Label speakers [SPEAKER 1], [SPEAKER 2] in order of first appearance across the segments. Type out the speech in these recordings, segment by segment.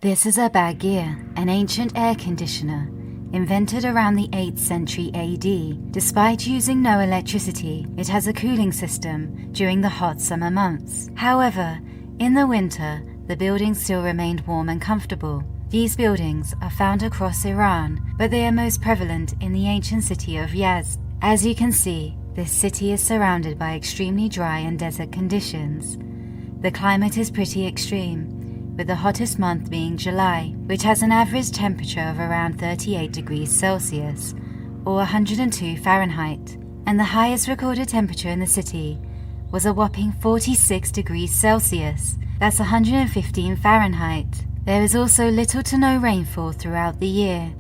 [SPEAKER 1] This is a bâdgir, an ancient air conditioner, invented around the 8th century AD. Despite using no electricity, it has a cooling system during the hot summer months. However, in the winter, the buildings still remained warm and comfortable. These buildings are found across Iran, but they are most prevalent in the ancient city of Yazd. As you can see, this city is surrounded by extremely dry and desert conditions. The climate is pretty extreme, with the hottest month being July, which has an average temperature of around 38 degrees Celsius, or 102 Fahrenheit, and the highest recorded temperature in the city was a whopping 46 degrees Celsius, that's 115 Fahrenheit. There is also little to no rainfall throughout the year,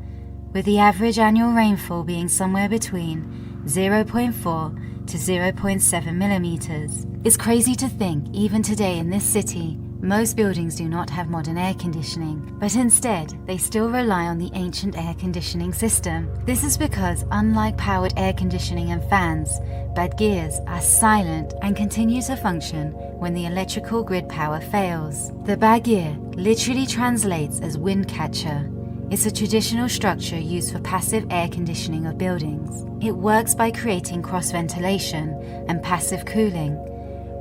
[SPEAKER 1] with the average annual rainfall being somewhere between 0.4 to 0.7 millimeters. It's crazy to think, even today in this city, most buildings do not have modern air conditioning, but instead they still rely on the ancient air conditioning system. This is because, unlike powered air conditioning and fans, bâdgirs are silent and continue to function when the electrical grid power fails. The bâdgir literally translates as Windcatcher. It's a traditional structure used for passive air conditioning of buildings. It works by creating cross-ventilation and passive cooling.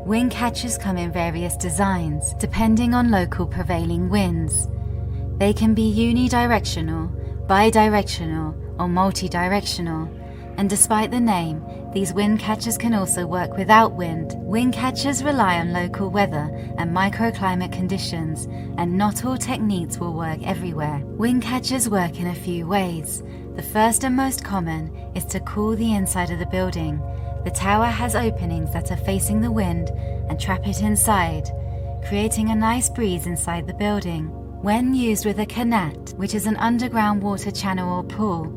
[SPEAKER 1] Windcatchers come in various designs, depending on local prevailing winds. They can be unidirectional, bidirectional, or multi-directional. And despite the name, these windcatchers can also work without wind. Windcatchers rely on local weather and microclimate conditions, and not all techniques will work everywhere. Windcatchers work in a few ways. The first and most common is to cool the inside of the building. The tower has openings that are facing the wind and trap it inside, creating a nice breeze inside the building. When used with a canat, which is an underground water channel or pool,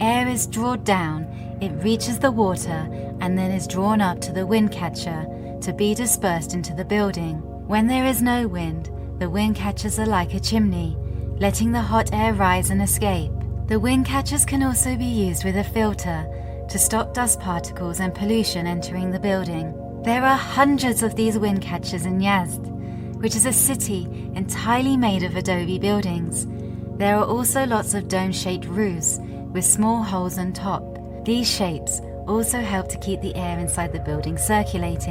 [SPEAKER 1] air is drawn down, it reaches the water and then is drawn up to the windcatcher to be dispersed into the building. When there is no wind, the windcatchers are like a chimney, letting the hot air rise and escape. The windcatchers can also be used with a filter to stop dust particles and pollution entering the building. There are hundreds of these windcatchers in Yazd, which is a city entirely made of adobe buildings. There are also lots of dome-shaped roofs with small holes on top. These shapes also help to keep the air inside the building circulating.